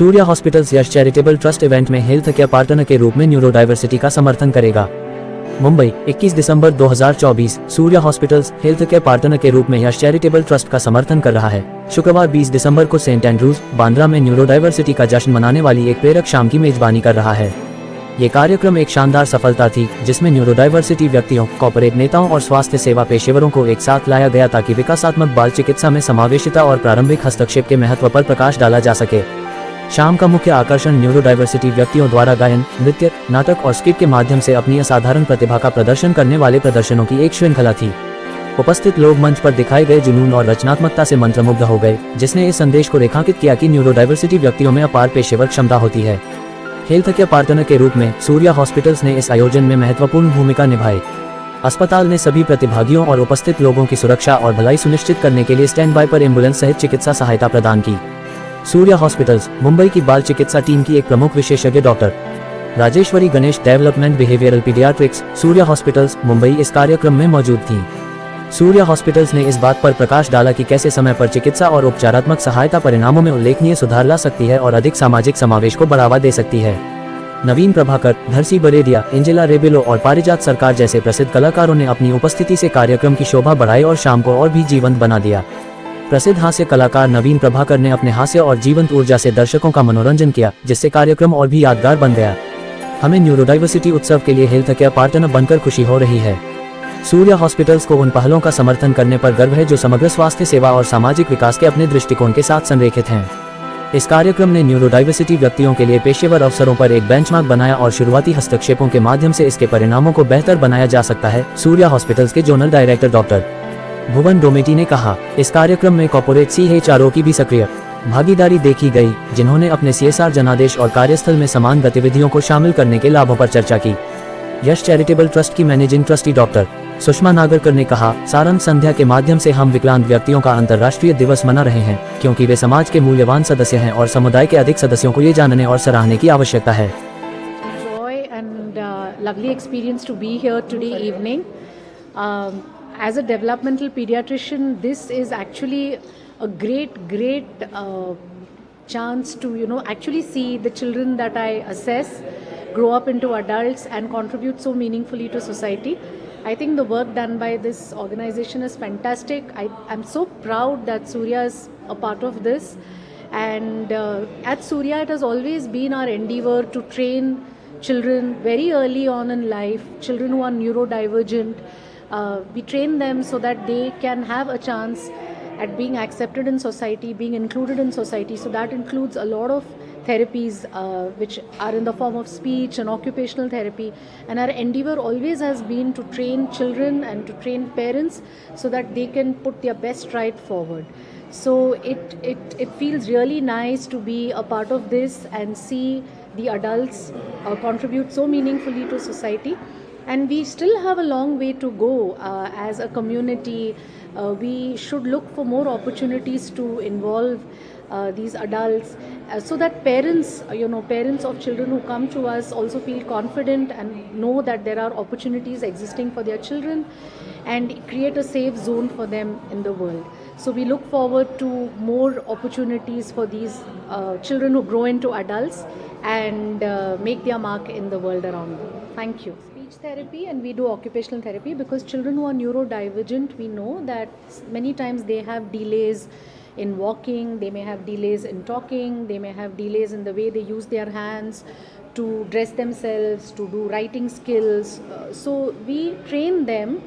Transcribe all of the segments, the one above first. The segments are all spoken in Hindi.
सूर्या हॉस्पिटल्स यश चैरिटेबल ट्रस्ट इवेंट में हेल्थ केयर पार्टनर के रूप में न्यूरो डाइवर्सिटी का समर्थन करेगा। मुंबई 21 दिसंबर 2024 Surya hospitals health care partner के रूप में यश चैरिटेबल ट्रस्ट का समर्थन कर रहा है। शुक्रवार 20 दिसंबर को सेंट एंड्रूज, बांद्रा में न्यूरो डाइवर्सिटी का जश्न मनाने वाली एक प्रेरक शाम की मेजबानी कर रहा है। ये कार्यक्रम एक शानदार सफलता थी जिसमें न्यूरो डाइवर्सिटी व्यक्तियों, कॉर्पोरेट नेताओं और स्वास्थ्य सेवा पेशेवरों को एक साथ लाया गया ताकि विकासात्मक बाल चिकित्सा में समावेशिता और प्रारंभिक हस्तक्षेप के महत्व पर प्रकाश डाला जा सके। शाम का मुख्य आकर्षण न्यूरो डाइवर्सिटी व्यक्तियों द्वारा गायन, नृत्य, नाटक और स्किट के माध्यम से अपनी असाधारण प्रतिभा का प्रदर्शन करने वाले प्रदर्शनों की एक श्रृंखला थी। उपस्थित लोग मंच पर दिखाए गए जुनून और रचनात्मकता से मंत्रमुग्ध हो गए, जिसने इस संदेश को रेखांकित किया कि न्यूरो डाइवर्सिटी व्यक्तियों में अपार पेशेवर क्षमता होती है। हेल्थ केयर पार्टनर के रूप में सूर्या हॉस्पिटल्स ने इस आयोजन में महत्वपूर्ण भूमिका निभाई। अस्पताल ने सभी प्रतिभागियों और उपस्थित लोगों की सुरक्षा और भलाई सुनिश्चित करने के लिए स्टैंड बाय पर एम्बुलेंस सहित चिकित्सा सहायता प्रदान की। सूर्या हॉस्पिटल्स मुंबई की बाल चिकित्सा टीम की एक प्रमुख विशेषज्ञ doctor Rajeshwari Ganesh, development behavioural paediatrics, Surya hospitals Mumbai इस कार्यक्रम में मौजूद थी। सूर्या हॉस्पिटल्स ने इस बात पर प्रकाश डाला कि कैसे समय पर चिकित्सा और उपचारात्मक सहायता परिणामों में उल्लेखनीय सुधार ला सकती है और अधिक सामाजिक समावेश को बढ़ावा दे सकती है। नवीन प्रभाकर, धरसी बरेडिया, एंजेला रेबिलो और पारिजात सरकार जैसे प्रसिद्ध कलाकारों ने अपनी उपस्थिति से कार्यक्रम की शोभा बढ़ाई और शाम को और भी जीवंत बना दिया। प्रसिद्ध हास्य कलाकार नवीन प्रभाकर ने अपने हास्य और जीवंत ऊर्जा से दर्शकों का मनोरंजन किया, जिससे कार्यक्रम और भी यादगार बन गया। हमें न्यूरो डाइवर्सिटी उत्सव के लिए हेल्थ केयर पार्टनर बनकर खुशी हो रही है। सूर्या हॉस्पिटल्स को उन पहलों का समर्थन करने पर गर्व है जो समग्र स्वास्थ्य सेवा और सामाजिक विकास के अपने दृष्टिकोण के साथ संरेखित हैं। इस कार्यक्रम ने न्यूरो डाइवर्सिटी व्यक्तियों के लिए पेशेवर अवसरों पर एक बेंचमार्क बनाया और शुरुआती हस्तक्षेपों के माध्यम से इसके परिणामों को बेहतर बनाया जा सकता है। सूर्या हॉस्पिटल्स के जोनल डायरेक्टर डॉक्टर भुवन डोमेटी ने कहा, इस कार्यक्रम में कॉर्पोरेट CHRO की भी सक्रिय भागीदारी देखी गई, जिन्होंने अपने CSR जनादेश और कार्यस्थल में समान गतिविधियों को शामिल करने के लाभों पर चर्चा की। यश चैरिटेबल ट्रस्ट की managing trustee doctor Sushma Nagarkar ने कहा, सारंग संध्या के माध्यम से हम विकलांग व्यक्तियों का अंतर्राष्ट्रीय दिवस मना रहे हैं, क्योंकि वे समाज के मूल्यवान सदस्य हैं और समुदाय के अधिक सदस्यों को ये जानने और सराहने की आवश्यकता है। Joy and lovely experience to be here today evening. As a developmental pediatrician, this is actually a great chance to actually see the children that I assess grow up into adults and contribute so meaningfully to society. I think the work done by this organization is fantastic. I'm so proud that Surya is a part of this, and at Surya it has always been our endeavor to train children very early on in life, children who are neurodivergent. We train them so that they can have a chance at being accepted in society, being included in society. So that includes a lot of therapies which are in the form of speech and occupational therapy. And our endeavor always has been to train children and to train parents so that they can put their best right forward. So it feels really nice to be a part of this and see the adults contribute so meaningfully to society. And we still have a long way to go as a community. We should look for more opportunities to involve these adults so that parents of children who come to us also feel confident and know that there are opportunities existing for their children and create a safe zone for them in the world. So we look forward to more opportunities for these children who grow into adults and make their mark in the world around them. Thank you. Therapy, and we do occupational therapy because children who are neurodivergent, we know that many times they have delays in walking, they may have delays in talking, they may have delays in the way they use their hands to dress themselves, to do writing skills. So we train them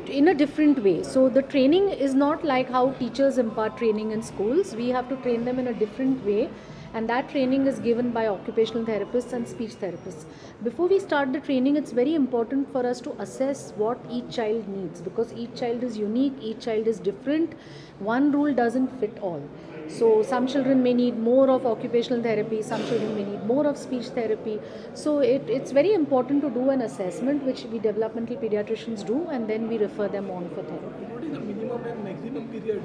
in a different way. So the training is not like how teachers impart training in schools. We have to train them in a different way, and that training is given by occupational therapists and speech therapists. Before we start the training, it's very important for us to assess what each child needs, because each child is unique, each child is different. One rule doesn't fit all. So some children may need more of occupational therapy, some children may need more of speech therapy. So it's very important to do an assessment, which we developmental pediatricians do, and then we refer them on for therapy. What is the minimum and maximum period?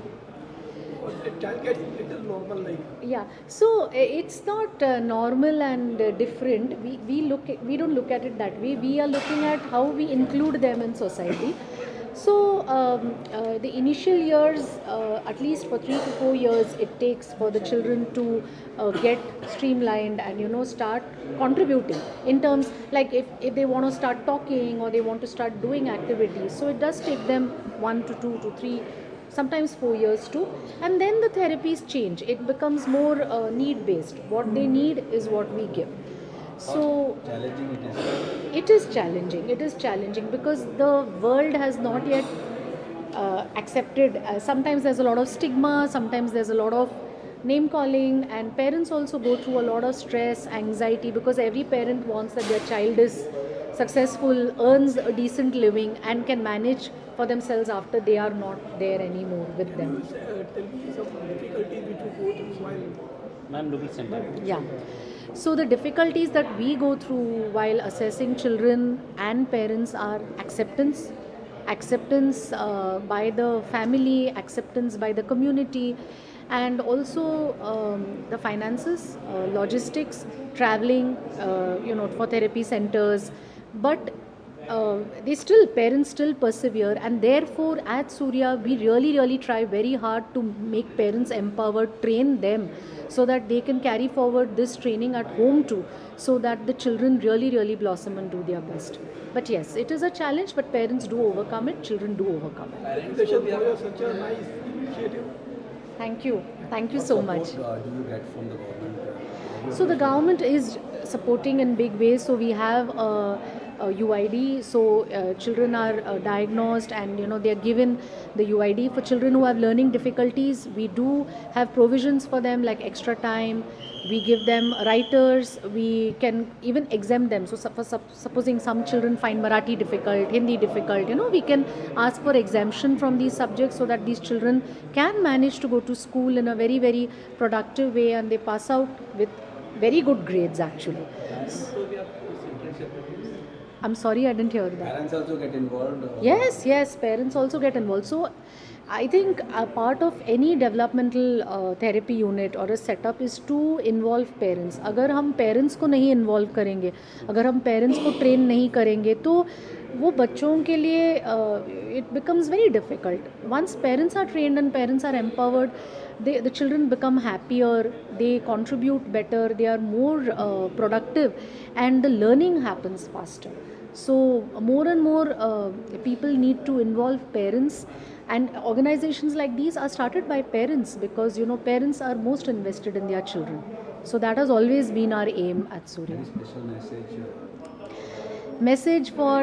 A child gets little normal like. Yeah, so it's not normal and different. We don't look at it that way. We are looking at how we include them in society. So the initial years, at least for 3 to 4 years, it takes for the children to get streamlined and start contributing in terms like if they want to start talking or they want to start doing activities. So it does take them 1 to 2 to 3, sometimes 4 years too. And then the therapies change. It becomes more need based. What they need is what we give. So challenging it is. it is challenging. It is challenging because the world has not yet accepted. Sometimes there's a lot of stigma, sometimes there's a lot of name calling, and parents also go through a lot of stress, anxiety, because every parent wants that their child is successful, earns a decent living, and can manage for themselves after they are not there anymore with them. Tell me some difficulties which you go through while Ma'am, local center. Yeah. So the difficulties that we go through while assessing children and parents are acceptance by the family, acceptance by the community, and also the finances, logistics, traveling, for therapy centers. But parents still persevere, and therefore at Surya we really try very hard to make parents empowered, train them so that they can carry forward this training at home too, so that the children really blossom and do their best. But yes, it is a challenge, but parents do overcome it, children do overcome it. congratulations for such a nice initiative. Thank you so much. Do you get from the government? So the government is supporting in big ways. So we have a UID. So children are diagnosed, and they are given the UID. For children who have learning difficulties, we do have provisions for them like extra time. We give them writers. We can even exempt them. So supposing some children find Marathi difficult, Hindi difficult, we can ask for exemption from these subjects so that these children can manage to go to school in a very productive way, and they pass out with very good grades actually. I'm sorry, I didn't hear that. Parents also get involved. Yes, parents also get involved. So I think a part of any developmental therapy unit or a setup is to involve parents. अगर हम parents को नहीं involve करेंगे, अगर हम parents को train नहीं करेंगे, तो वो बच्चों के लिए it becomes very difficult. Once parents are trained and parents are empowered, the children become happier, they contribute better, they are more productive, and the learning happens faster. So more and more people need to involve parents, and organizations like these are started by parents because parents are most invested in their children. So that has always been our aim at Surya. Any special message? Message for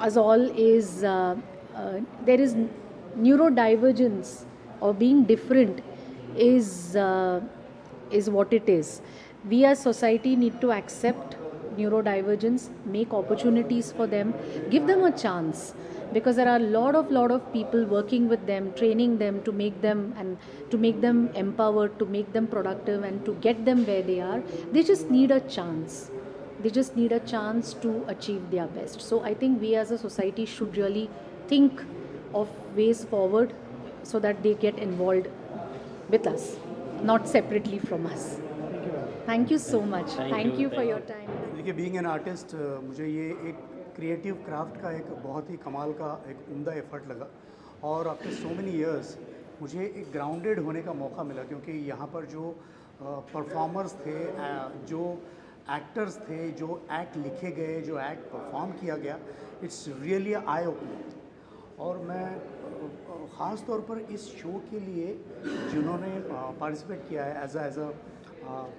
us all is there is neurodivergence, or being different is what it is. We as society need to accept neurodivergence, make opportunities for them, give them a chance, because there are a lot of people working with them, training them to make them empowered, to make them productive, and to get them where they are. They just need a chance. They just need a chance to achieve their best. So I think we as a society should really think of ways forward so that they get involved with us, not separately from us. Thank you so much. Thank you for your time. देखिए, बीइंग एन आर्टिस्ट मुझे ये एक क्रिएटिव क्राफ्ट का एक बहुत ही कमाल का एक उम्दा एफर्ट लगा, और आफ्टर सो मेनी इयर्स मुझे एक ग्राउंडेड होने का मौका मिला, क्योंकि यहाँ पर जो परफॉर्मर्स थे, जो एक्टर्स थे, जो एक्ट लिखे गए, जो एक्ट परफॉर्म किया गया, इट्स रियली आई ओपनिंग। और मैं ख़ास तौर पर इस शो के लिए जिन्होंने पार्टिसिपेट किया है as a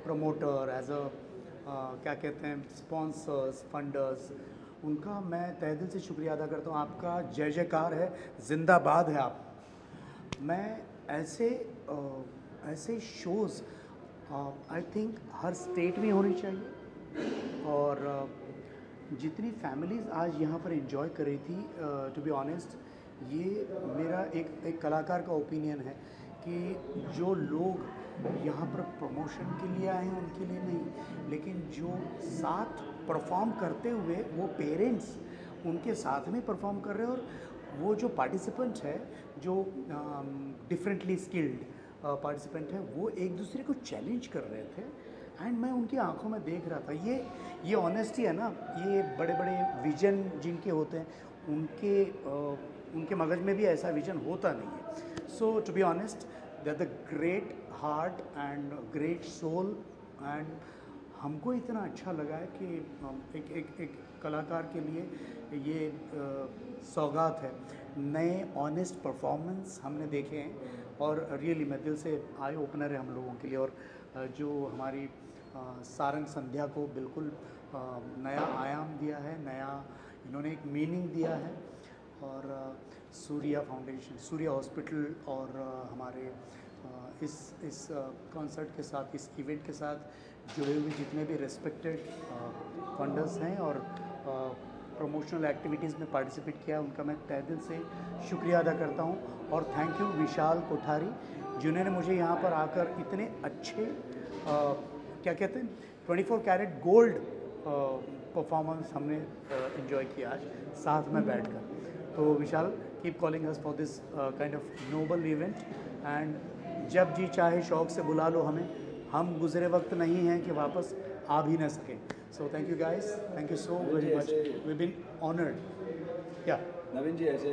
promoter, as a क्या कहते हैं, स्पॉन्सर्स, फंडर्स, उनका मैं तहे दिल से शुक्रिया अदा करता हूँ। आपका जय जयकार है, जिंदाबाद है आप। मैं ऐसे shows I think her state में होनी चाहिए, और जितनी फैमिलीज़ आज यहाँ पर एंजॉय कर रही थी, टू बी ऑनेस्ट, ये मेरा एक कलाकार का ओपिनियन है कि जो लोग यहाँ पर प्रमोशन के लिए आए हैं उनके लिए नहीं, लेकिन जो साथ परफॉर्म करते हुए वो पेरेंट्स उनके साथ में परफॉर्म कर रहे हैं, और वो जो पार्टिसिपेंट्स है, जो डिफरेंटली स्किल्ड पार्टिसिपेंट है, वो एक दूसरे को चैलेंज कर रहे थे, एंड मैं उनकी आंखों में देख रहा था। ये ऑनेस्टी है ना, ये बड़े बड़े विजन जिनके होते हैं, उनके उनके मगज में भी ऐसा विजन होता नहीं है. So to be honest, they are the great heart and great soul, and हमको इतना अच्छा लगा है कि एक कलाकार के लिए ये सौगात है. नए ऑनेस्ट परफॉर्मेंस हमने देखे हैं और रियली मैं दिल से आई ओपनर है हम लोगों के लिए. और जो हमारी सारंग संध्या को बिल्कुल नया आयाम दिया है, नया इन्होंने एक मीनिंग दिया है. और सूर्या फाउंडेशन, सूर्या हॉस्पिटल और हमारे इस कॉन्सर्ट के साथ, इस इवेंट के साथ जुड़े हुए जितने भी रेस्पेक्टेड फंडर्स हैं और प्रमोशनल एक्टिविटीज़ में पार्टिसिपेट किया, उनका मैं तहे दिल से शुक्रिया अदा करता हूं. और थैंक यू विशाल कोठारी, जिन्होंने मुझे यहाँ पर आकर इतने अच्छे क्या कहते हैं 24 कैरेट गोल्ड परफॉर्मेंस हमने एंजॉय किया आज साथ में बैठकर. तो Vishal, keep calling us for this kind of noble event, and जब जी चाहे शौक से बुला लो हमें. हम गुजरे वक्त नहीं हैं कि वापस आ भी ना सकें. So thank you guys, thank you so very much, we been honoured. या नवीन जी, ऐसे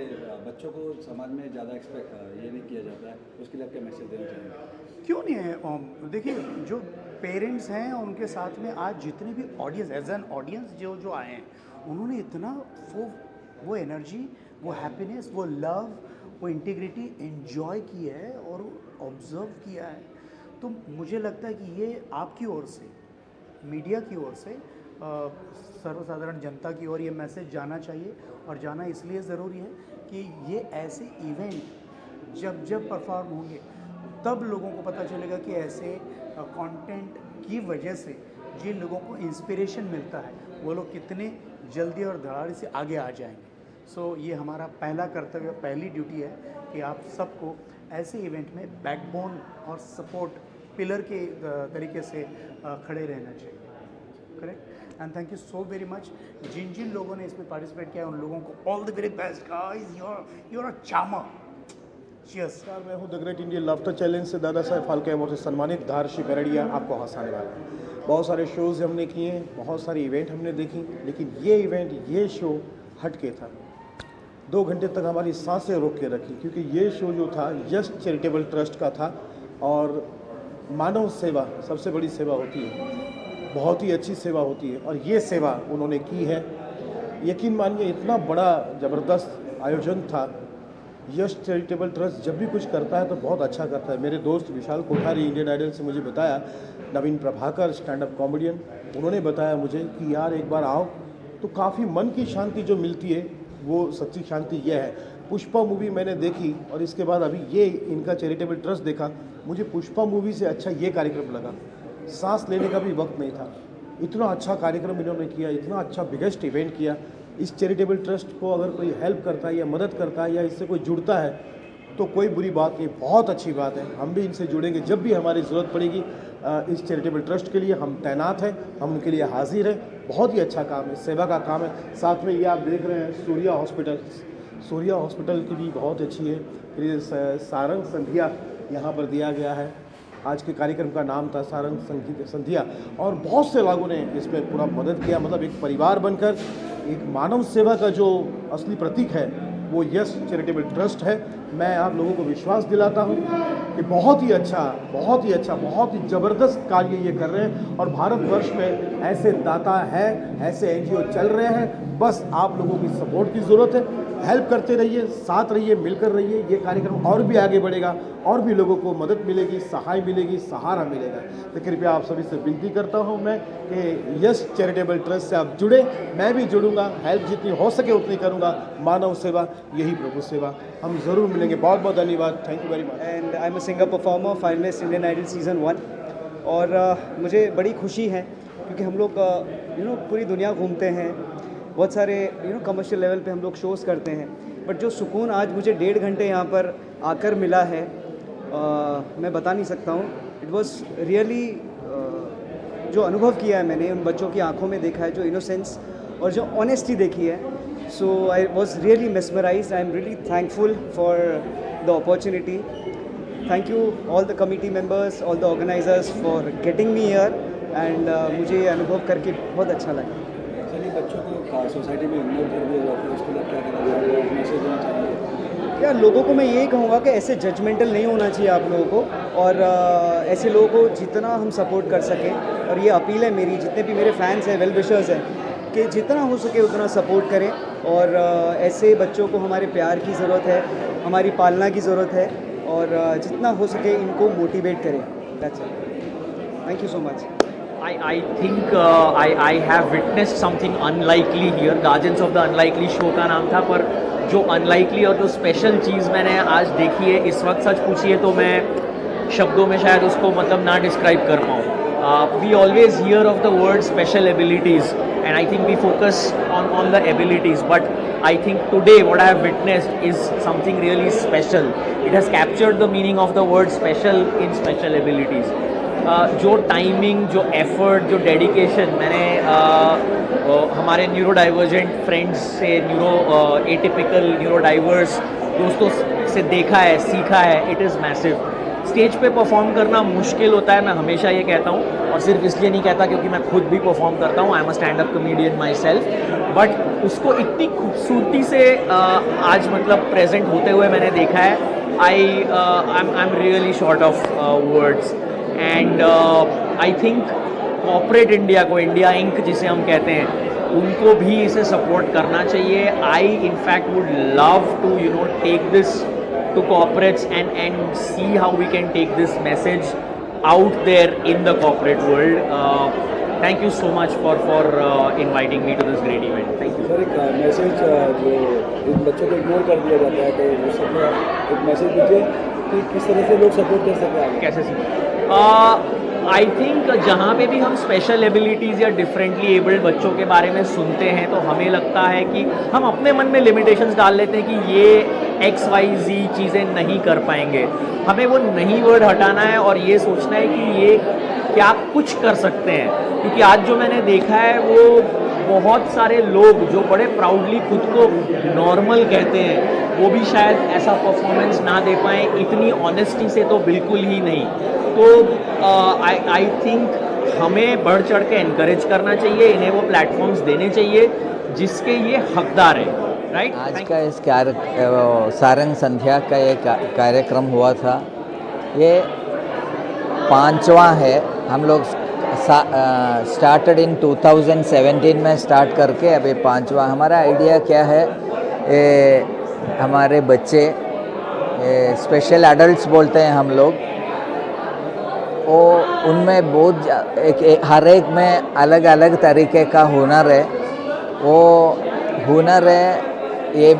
बच्चों को समाज में ज़्यादा एक्सपेक्ट ये नहीं किया जाता है, उसके लिए आप क्या मैसेज देना चाहेंगे? क्यों नहीं है. देखिए, जो पेरेंट्स हैं उनके साथ में आज जितने भी ऑडियंस, एज एन ऑडियंस जो आए हैं, उन्होंने इतना वो एनर्जी, वो हैप्पीनेस, वो लव, वो इंटीग्रिटी एंजॉय की है और ऑब्जर्व किया है. तो मुझे लगता है कि ये आपकी ओर से, मीडिया की ओर से, सर्वसाधारण जनता की ओर ये मैसेज जाना चाहिए. और जाना इसलिए ज़रूरी है कि ये ऐसे इवेंट जब परफॉर्म होंगे तब लोगों को पता चलेगा कि ऐसे कंटेंट की वजह से जिन लोगों को इंस्पिरेशन मिलता है वो लोग कितने जल्दी और धड़ाधड़ से आगे आ जाएंगे. सो ये हमारा पहला कर्तव्य, पहली ड्यूटी है कि आप सबको ऐसे इवेंट में बैकबोन और सपोर्ट पिलर के तरीके से खड़े रहना चाहिए. Correct. And thank you so very much. जिन लोगों ने इसमें पार्टिसिपेट किया उन लोगों को all the very best guys. You are a charmer. Cheers. नमस्कार, मैं हूं the great Indian laughter challenge से दादा साहेब फाल्के अवार्ड से सम्मानित धारशी पेरडिया आपको हंसाने वाला है. बहुत सारे शोज़ हमने किए हैं, बहुत सारी इवेंट हमने देखी, लेकिन ये इवेंट, ये शो हट के था. 2 घंटे तक हमारी सांसें रोक के रखी, क्योंकि ये शो जो था यश चैरिटेबल ट्रस्ट का था. और मानव सेवा सबसे बड़ी सेवा होती है, बहुत ही अच्छी सेवा होती है, और ये सेवा उन्होंने की है. यकीन मानिए, इतना बड़ा ज़बरदस्त आयोजन था. यश चैरिटेबल ट्रस्ट जब भी कुछ करता है तो बहुत अच्छा करता है. मेरे दोस्त विशाल कोठारी इंडियन आइडल से मुझे बताया, नवीन प्रभाकर स्टैंड अप कॉमेडियन, उन्होंने बताया मुझे कि यार एक बार आओ तो काफ़ी मन की शांति जो मिलती है वो सच्ची शांति यह है. पुष्पा मूवी मैंने देखी और इसके बाद अभी ये इनका चैरिटेबल ट्रस्ट देखा. मुझे पुष्पा मूवी से अच्छा ये कार्यक्रम लगा. सांस लेने का भी वक्त नहीं था. इतना अच्छा कार्यक्रम इन्होंने किया, इतना अच्छा बिगेस्ट इवेंट किया. इस चैरिटेबल ट्रस्ट को अगर कोई हेल्प करता है या मदद करता है या इससे कोई जुड़ता है तो कोई बुरी बात नहीं, बहुत अच्छी बात है. हम भी इनसे जुड़ेंगे जब भी हमारी ज़रूरत पड़ेगी. इस चैरिटेबल ट्रस्ट के लिए हम तैनात हैं, हम उनके लिए हाजिर हैं. बहुत ही अच्छा काम है, सेवा का काम है. साथ में ये आप देख रहे हैं सूर्या हॉस्पिटल, सूर्या हॉस्पिटल की भी बहुत अच्छी है. फिर सारंग संध्या यहाँ पर दिया गया है. आज के कार्यक्रम का नाम था सारंग संध्या, और बहुत से लोगों ने इसमें पूरा मदद किया. मतलब एक परिवार बनकर एक मानव सेवा का जो असली प्रतीक है वो यश चैरिटेबल ट्रस्ट है. मैं आप लोगों को विश्वास दिलाता हूँ कि बहुत ही अच्छा, बहुत ही अच्छा, बहुत ही ज़बरदस्त कार्य ये कर रहे हैं. और भारतवर्ष में ऐसे दाता हैं, ऐसे NGO चल रहे हैं. बस आप लोगों की सपोर्ट की ज़रूरत है. हेल्प करते रहिए, साथ रहिए, मिलकर रहिए. ये कार्यक्रम और भी आगे बढ़ेगा, और भी लोगों को मदद मिलेगी, सहाय मिलेगी, सहारा मिलेगा. तो कृपया आप सभी से विनती करता हूँ मैं कि यश चैरिटेबल ट्रस्ट से आप जुड़े. मैं भी जुड़ूंगा, हेल्प जितनी हो सके उतनी करूँगा. मानव सेवा यही प्रभु सेवा. हम ज़रूर मिलेंगे. बहुत बहुत धन्यवाद. Thank you very much. And I am a singer performer, finalist Indian Idol season 1. और मुझे बड़ी खुशी है क्योंकि हम लोग पूरी दुनिया घूमते हैं, बहुत सारे कमर्शियल लेवल पे हम लोग शोज़ करते हैं. बट जो सुकून आज मुझे 1.5 घंटे यहाँ पर आकर मिला है, मैं बता नहीं सकता हूँ. इट वॉज रियली, जो अनुभव किया है मैंने, उन बच्चों की आंखों में देखा है जो इनोसेंस और जो ऑनेस्टी देखी है. So I was really mesmerised. I am really thankful for the opportunity. Thank you all the committee members, all the organisers for getting me here. And मुझे ये अनुभव करके बहुत अच्छा लगा. चलिए, बच्चों को सोसाइटी में इग्नोर कर दिया जाता है, उसके लिए क्या करना चाहिए, मैसेज देना चाहिए? यार लोगों को मैं यही कहूँगा कि ऐसे जजमेंटल नहीं होना चाहिए आप लोगों को, और ऐसे लोगों को जितना हम सपोर्ट कर सकें, और ये अपील है मेरी जितने भी मेरे फैंस हैं, वेल विशर्स हैं, कि जितना हो सके उतना सपोर्ट करें, और ऐसे बच्चों को हमारे प्यार की ज़रूरत है, हमारी पालना की ज़रूरत है, और जितना हो सके इनको मोटिवेट करें। That's it. Thank you so much. I think I have witnessed something unlikely here. Guardians of the unlikely show का नाम था, पर जो अनलाइकली और जो स्पेशल चीज़ मैंने आज देखी है इस वक्त, सच पूछिए तो मैं शब्दों में शायद उसको मतलब ना डिस्क्राइब कर पाऊँ। We always hear of the word special abilities, and I think we focus on the abilities, but I think today what I have witnessed is something really special. It has captured the meaning of the word special in special abilities. जो टाइमिंग, जो एफर्ट, जो डेडिकेशन मैंने हमारे न्यूरो डाइवर्जेंट फ्रेंड्स से, एटिपिकल न्यूरो डाइवर्स दोस्तों से देखा है, सीखा है, इट इज़ मैसिव। स्टेज पे परफॉर्म करना मुश्किल होता है, मैं हमेशा ये कहता हूँ, और सिर्फ इसलिए नहीं कहता क्योंकि मैं खुद भी परफॉर्म करता हूँ, आई am a stand up comedian my self, but उसको इतनी खूबसूरती से आज मतलब प्रेजेंट होते हुए मैंने देखा है। आई am really short of words, and I think corporate India को, इंडिया इंक जिसे हम कहते हैं, उनको भी इसे सपोर्ट करना चाहिए। I in fact would love to take this to corporates and see how we can take this message out there in the corporate world. Thank you so much for inviting me to this great event. Thank you. Sir एक मैसेज जो इन बच्चों को इग्नोर कर दिया जाता है, तो उस समय एक मैसेज दीजिए कि किस तरह से लोग सपोर्ट कर सकते हैं, कैसे सीखें? आई थिंक जहाँ पे भी हम स्पेशल एबिलिटीज़ या डिफरेंटली एबल्ड बच्चों के बारे में सुनते हैं तो हमें लगता है कि हम अपने मन में लिमिटेशंस डाल लेते हैं कि ये XYZ चीज़ें नहीं कर पाएंगे। हमें वो नहीं वर्ड हटाना है और ये सोचना है कि ये क्या कुछ कर सकते हैं, क्योंकि आज जो मैंने देखा है वो बहुत सारे लोग जो बड़े प्राउडली खुद को नॉर्मल कहते हैं वो भी शायद ऐसा परफॉर्मेंस ना दे पाएँ इतनी ऑनेस्टी से, तो बिल्कुल ही नहीं। तो आई थिंक हमें बढ़ चढ़ के इनकरेज करना चाहिए, इन्हें वो प्लेटफॉर्म्स देने चाहिए जिसके ये हकदार हैं, राइट? आज का इस सारंग संध्या का एक कार्यक्रम हुआ था, ये 5वां है। हम लोग स्टार्टेड इन 2017 में स्टार्ट करके अभी 5वां। हमारा आइडिया क्या है, हमारे बच्चे स्पेशल एडल्ट्स बोलते हैं हम लोग, वो उनमें बहुत हर एक में अलग अलग तरीके का हुनर है। वो हुनर है, ये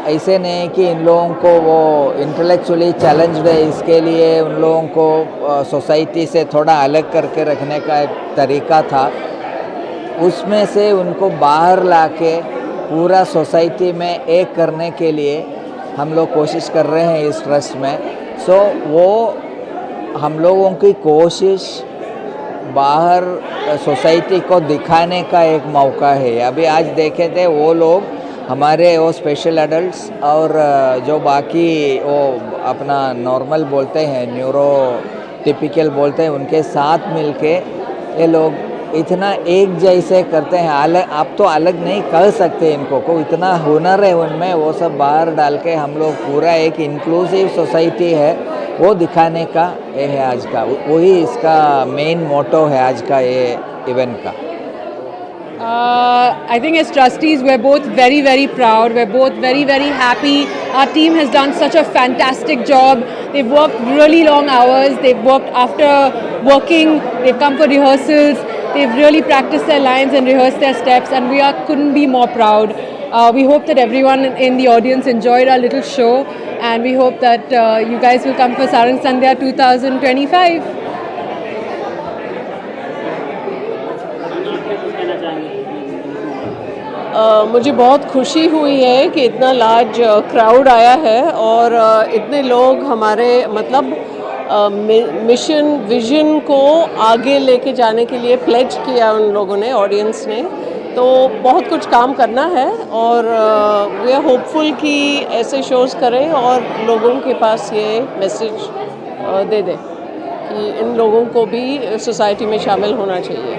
ऐसे नहीं कि इन लोगों को वो इंटेलेक्चुअली चैलेंज्ड है, इसके लिए उन लोगों को सोसाइटी से थोड़ा अलग करके रखने का एक तरीका था। उसमें से उनको बाहर लाके पूरा सोसाइटी में एक करने के लिए हम लोग कोशिश कर रहे हैं इस ट्रस्ट में। सो वो हम लोगों की कोशिश बाहर सोसाइटी को दिखाने का एक मौका है। अभी आज देखे थे वो लोग हमारे वो स्पेशल एडल्ट्स और जो बाकी वो अपना नॉर्मल बोलते हैं, न्यूरो टिपिकल बोलते हैं, उनके साथ मिलके ये लोग इतना एक जैसे करते हैं। अलग आप तो अलग नहीं कर सकते इनको को, इतना हुनर है उनमें, वो सब बाहर डाल के हम लोग पूरा एक इंक्लूसिव सोसाइटी है वो दिखाने का ये है आज का, वही इसका मेन मोटो है आज का ये इवेंट का। I think as trustees we're both very, very proud. We're both very, very happy. Our team has done such a fantastic job. They've worked really long hours. They've worked after working. They've come for rehearsals. They've really practiced their lines and rehearsed their steps, and we couldn't be more proud. We hope that everyone in the audience enjoyed our little show, and we hope that you guys will come for Sarang Sandhya 2025. मुझे बहुत खुशी हुई है कि इतना लार्ज क्राउड आया है और इतने लोग हमारे मतलब मिशन विजन को आगे लेके जाने के लिए प्लेज किया उन लोगों ने, ऑडियंस ने। तो बहुत कुछ काम करना है और वी आर होपफुल कि ऐसे शोज़ करें और लोगों के पास ये मैसेज दे दें कि इन लोगों को भी सोसाइटी में शामिल होना चाहिए।